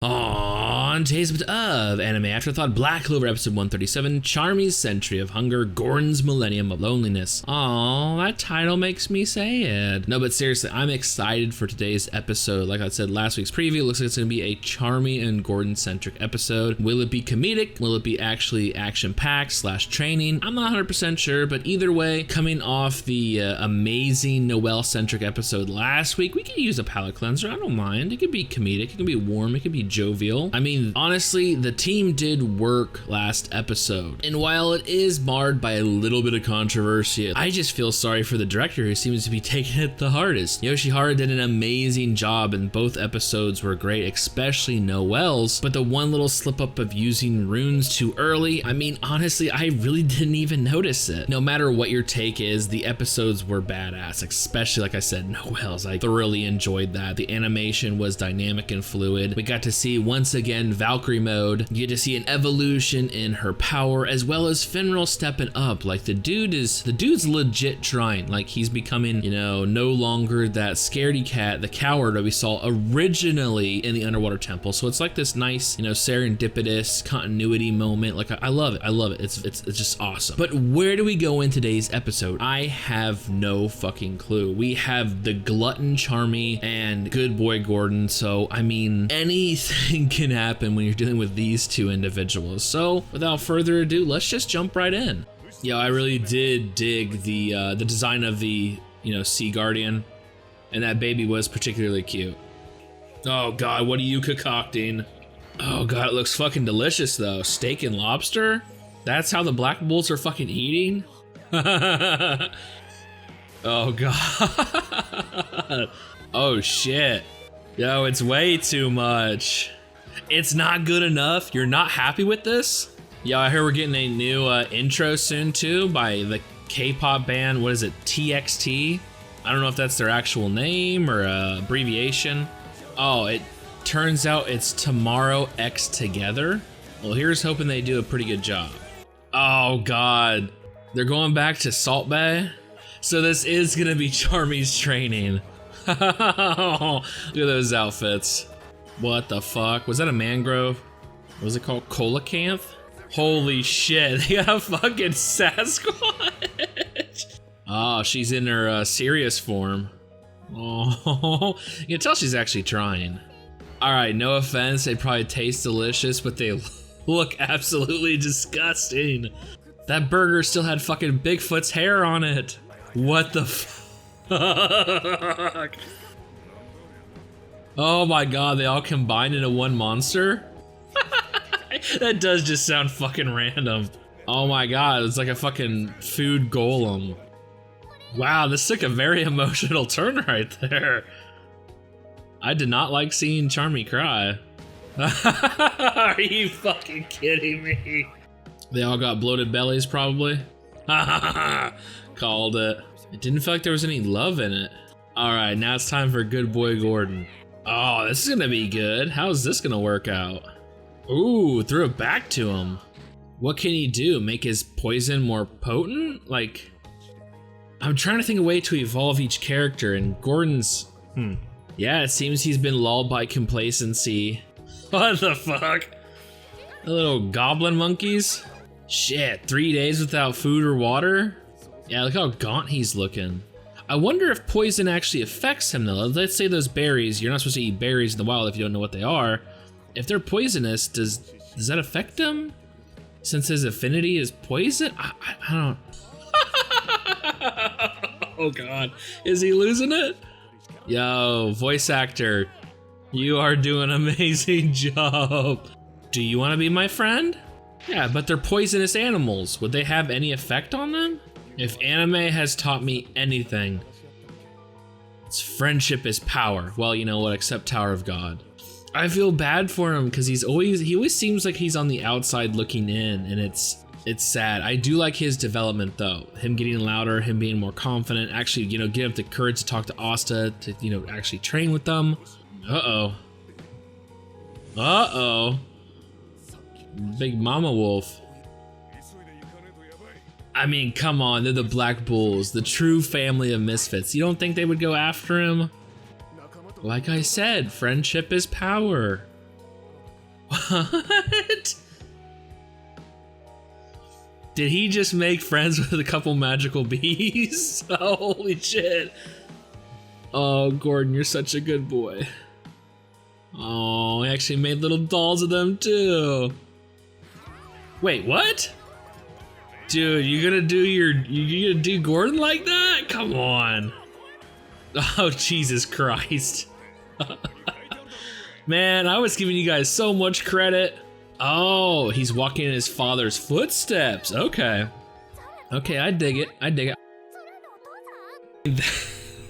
On today's episode of Anime Afterthought, Black Clover episode 137, Charmy's Century of Hunger, Gordon's Millennium of Loneliness. Aw, that title makes me sad. No, but seriously, I'm excited for today's episode. Like I said, last week's preview, looks like it's going to be a Charmy and Gordon-centric episode. Will it be comedic? Will it be actually action-packed / training? I'm not 100% sure, but either way, coming off the amazing Noelle-centric episode last week, we can use a palate cleanser. I don't mind. It could be comedic, it could be warm, it could be jovial. I mean, honestly, the team did work last episode, and while it is marred by a little bit of controversy, I just feel sorry for the director who seems to be taking it the hardest. Yoshihara did an amazing job and both episodes were great, especially Noelle's, but the one little slip up of using runes too early, I mean, honestly, I really didn't even notice it. No matter what your take is, the episodes were badass, especially like I said, Noelle's. I thoroughly enjoyed that. The animation was dynamic and fluid. We got to see once again Valkyrie mode. You get to see an evolution in her power, as well as Finral stepping up. Like the dude's legit trying. Like he's becoming, you know, no longer that scaredy cat, the coward that we saw originally in the underwater temple. So it's like this nice, you know, serendipitous continuity moment. Like I love it. I love it. It's just awesome. But where do we go in today's episode? I have no fucking clue. We have the glutton Charmy and good boy Gordon. So I mean, anything can happen when you're dealing with these two individuals. So without further ado, let's just jump right in. Yeah, I really did dig the design of the, you know, Sea Guardian, and that baby was particularly cute. Oh god, what are you concocting? Oh god, it looks fucking delicious though. Steak and lobster? That's how the black bulls are fucking eating? Oh god. Oh shit. Yo, it's way too much. It's not good enough? You're not happy with this? Yo, I heard we're getting a new intro soon too by the K-pop band, what is it, TXT? I don't know if that's their actual name or abbreviation. Oh, it turns out it's Tomorrow X Together. Well, here's hoping they do a pretty good job. Oh god, they're going back to Salt Bay? So this is gonna be Charmy's training. Look at those outfits. What the fuck? Was that a mangrove? What was it called? Coelacanth? Holy shit, they got a fucking Sasquatch. Oh, she's in her serious form. Oh, you can tell she's actually trying. All right, no offense, they probably taste delicious, but they look absolutely disgusting. That burger still had fucking Bigfoot's hair on it. What the fuck? Oh my god, they all combined into one monster? That does just sound fucking random. Oh my god, it's like a fucking food golem. Wow, this took a very emotional turn right there. I did not like seeing Charmy cry. Are you fucking kidding me? They all got bloated bellies probably? Called it. It didn't feel like there was any love in it. All right, now it's time for good boy Gordon. Oh, this is gonna be good. How is this gonna work out? Ooh, threw it back to him. What can he do? Make his poison more potent? Like, I'm trying to think of a way to evolve each character, and Gordon's, yeah, it seems he's been lulled by complacency. What the fuck? The little goblin monkeys? Shit, 3 days without food or water? Yeah, look how gaunt he's looking. I wonder if poison actually affects him though. Let's say those berries, you're not supposed to eat berries in the wild if you don't know what they are. If they're poisonous, does that affect him? Since his affinity is poison? I don't. Oh god, is he losing it? Yo, voice actor, you are doing an amazing job. Do you want to be my friend? Yeah, but they're poisonous animals. Would they have any effect on them? If anime has taught me anything, it's friendship is power. Well, you know what, except Tower of God. I feel bad for him because he always seems like he's on the outside looking in, and it's sad. I do like his development though. Him getting louder, him being more confident, actually, you know, give him the courage to talk to Asta, to, you know, actually train with them. Uh-oh. Uh-oh. Big mama wolf. I mean, come on, they're the Black Bulls, the true family of misfits. You don't think they would go after him? Like I said, friendship is power. What? Did he just make friends with a couple magical bees? Holy shit. Oh, Gordon, you're such a good boy. Oh, he actually made little dolls of them too. Wait, what? Dude, you gonna do Gordon like that? Come on. Oh, Jesus Christ. Man, I was giving you guys so much credit. Oh, he's walking in his father's footsteps. Okay. Okay, I dig it. I dig it.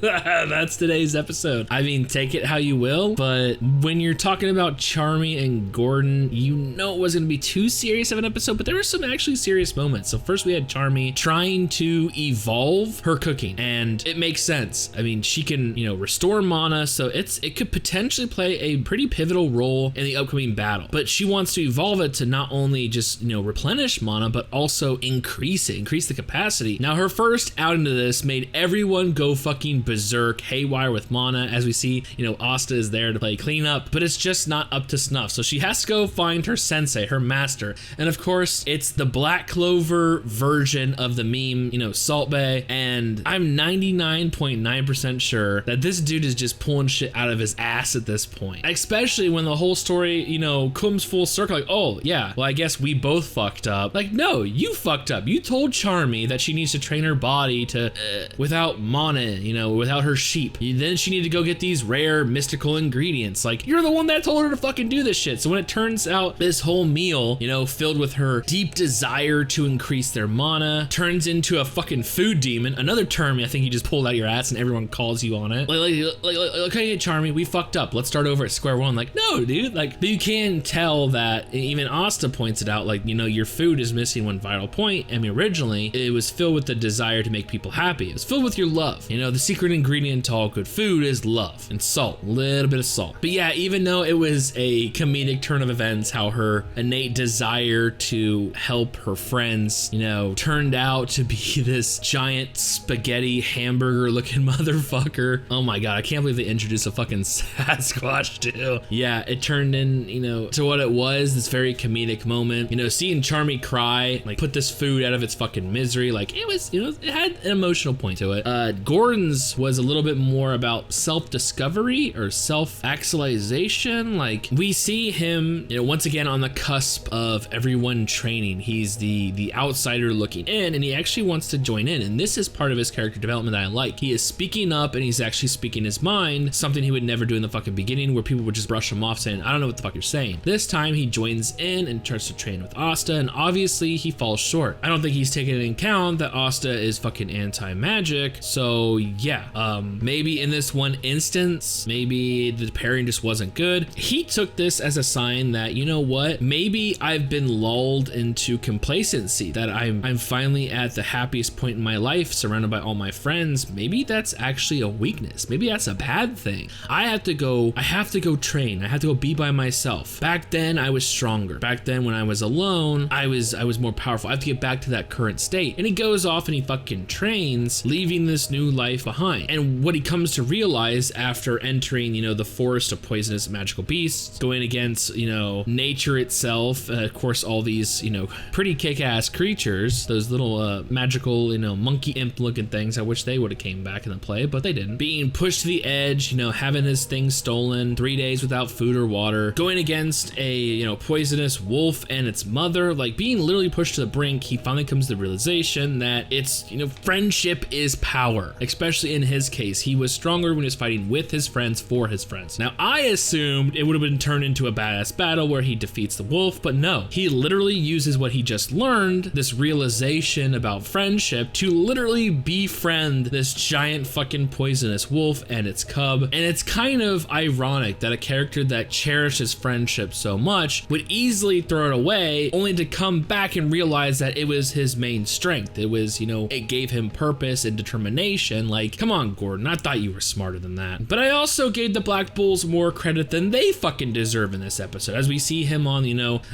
That's today's episode. I mean, take it how you will, but when you're talking about Charmy and Gordon, you know it wasn't gonna be too serious of an episode, but there were some actually serious moments. So first we had Charmy trying to evolve her cooking, and it makes sense. I mean, she can, you know, restore mana, so it could potentially play a pretty pivotal role in the upcoming battle. But she wants to evolve it to not only just, you know, replenish mana, but also increase the capacity. Now, her first out into this made everyone go fucking berserk, haywire with mana. As we see, you know, Asta is there to play cleanup, but it's just not up to snuff. So she has to go find her sensei, her master. And of course, it's the Black Clover version of the meme, you know, Salt Bae. And I'm 99.9% sure that this dude is just pulling shit out of his ass at this point. Especially when the whole story, you know, comes full circle. Like, oh yeah, well, I guess we both fucked up. Like, no, you fucked up. You told Charmy that she needs to train her body to, without mana, you know, without her sheep. Then she needed to go get these rare mystical ingredients. Like, you're the one that told her to fucking do this shit. So when it turns out this whole meal, you know, filled with her deep desire to increase their mana, turns into a fucking food demon, another term I think you just pulled out your ass and everyone calls you on it. Like, okay, Charmy, we fucked up. Let's start over at square one. Like, no, dude. Like, but you can tell that, even Asta points it out, like, you know, your food is missing one vital point. I mean, originally, it was filled with the desire to make people happy. It was filled with your love. You know, the secret ingredient to all good food is love and salt, a little bit of salt. But yeah, even though it was a comedic turn of events, how her innate desire to help her friends, you know, turned out to be this giant spaghetti hamburger looking motherfucker. Oh my god, I can't believe they introduced a fucking Sasquatch too. Yeah, it turned in, you know, to what it was, this very comedic moment. You know, seeing Charmy cry, like, put this food out of its fucking misery, like, it was, you know, it had an emotional point to it. Gordon's was a little bit more about self-discovery or self-actualization. Like, we see him, you know, once again on the cusp of everyone training. He's the outsider looking in, and he actually wants to join in, and this is part of his character development that I like. He is speaking up, and he's actually speaking his mind, something he would never do in the fucking beginning, where people would just brush him off saying, I don't know what the fuck you're saying. This time he joins in and starts to train with Asta, and obviously he falls short. I don't think he's taken into account that Asta is fucking anti-magic, so yeah, maybe in this one instance, maybe the pairing just wasn't good. He took this as a sign that, you know what, maybe I've been lulled into complacency, that I'm finally at the happiest point in my life, surrounded by all my friends. Maybe that's actually a weakness. Maybe that's a bad thing. I have to go train. I have to go be by myself. Back then I was stronger. Back then when I was alone, I was more powerful. I have to get back to that current state. And he goes off and he fucking trains, leaving this new life behind. And what he comes to realize after entering, you know, the forest of poisonous magical beasts, going against, you know, nature itself, of course, all these, you know, pretty kick-ass creatures, those little magical, you know, monkey imp looking things. I wish they would have came back in the play, but they didn't. Being pushed to the edge, you know, having his things stolen, 3 days without food or water, going against a, you know, poisonous wolf and its mother, like being literally pushed to the brink. He finally comes to the realization that it's, you know, friendship is power. Especially in his case, he was stronger when he was fighting with his friends for his friends. Now, I assumed it would have been turned into a badass battle where he defeats the wolf, but no, he literally uses what he just learned, this realization about friendship, to literally befriend this giant fucking poisonous wolf and its cub. And it's kind of ironic that a character that cherishes friendship so much would easily throw it away, only to come back and realize that it was his main strength. It was, you know, it gave him purpose and determination. Like, come Come on, Gordon, I thought you were smarter than that. But I also gave the Black Bulls more credit than they fucking deserve in this episode, as we see him on,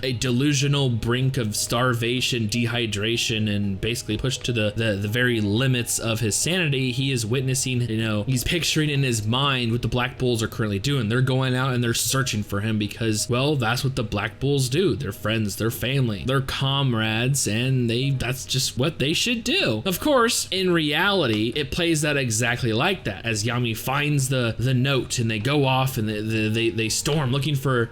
a delusional brink of starvation, dehydration, and basically pushed to the very limits of his sanity. He is witnessing, he's picturing in his mind what the Black Bulls are currently doing. They're going out and they're searching for him because, well, that's what the Black Bulls do. They're friends, they're family, they're comrades, and that's just what they should do. Of course, in reality, it plays that exactly like that, as Yami finds the note and they go off and they storm looking for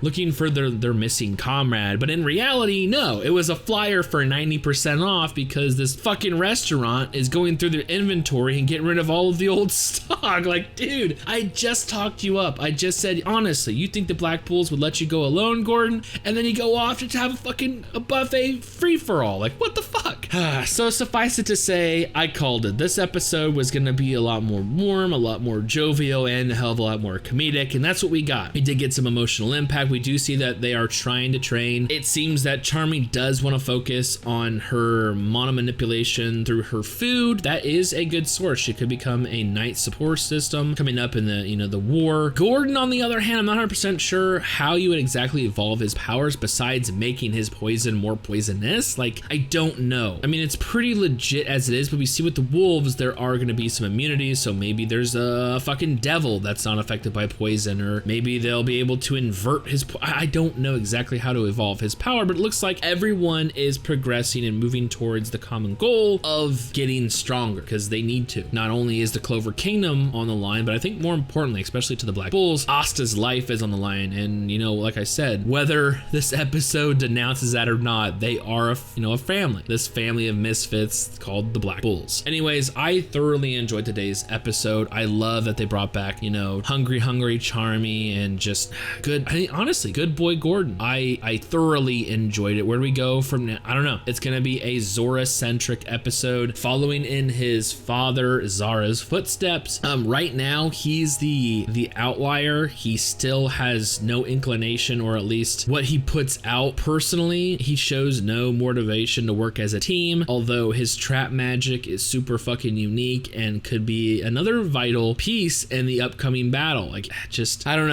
their missing comrade. But in reality, no, it was a flyer for 90% off because this fucking restaurant is going through their inventory and getting rid of all of the old stock. Like, dude, I just talked you up. I just said, honestly, you think the Black Bulls would let you go alone, Gordon? And then you go off to have a buffet free-for-all. Like, what the fuck? So suffice it to say, I called it. This episode was going to be a lot more warm, a lot more jovial, and a hell of a lot more comedic, and that's what we got. We did get some emotional impact. We do see that they are trying to train. It seems that Charmy does want to focus on her mana manipulation through her food. That is a good source. She could become a knight support system coming up in the war. Gordon, on the other hand, I'm not 100% sure how you would exactly evolve his powers besides making his poison more poisonous. Like, I don't know. I mean, it's pretty legit as it is, but we see with the wolves, there are going to be some immunities, so maybe there's a fucking devil that's not affected by poison, or maybe they'll be able to invert his I don't know exactly how to evolve his power, but it looks like everyone is progressing and moving towards the common goal of getting stronger, because they need to. Not only is the Clover Kingdom on the line, but I think more importantly, especially to the Black Bulls, Asta's life is on the line. And like I said, whether this episode denounces that or not, they are a family. This family of misfits called the Black Bulls. Anyways, I thoroughly enjoyed today's episode. I love that they brought back, hungry Charmy, and just good, honestly, good boy Gordon. I thoroughly enjoyed it. Where do we go from now? I don't know. It's gonna be a Zora-centric episode, following in his father Zara's footsteps. Right now, he's the outlier. He still has no inclination, or at least what he puts out personally, he shows no motivation to work as a team, although his trap magic is super fucking unique and could be another vital piece in the upcoming battle. Like, just, I don't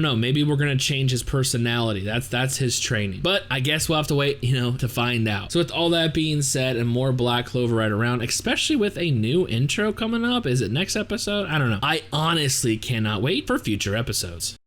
know. Maybe we're gonna change his personality. That's his training. But I guess we'll have to wait, to find out. So with all that being said, and more Black Clover right around, especially with a new intro coming up, is it next episode? I don't know. I honestly cannot wait for future episodes.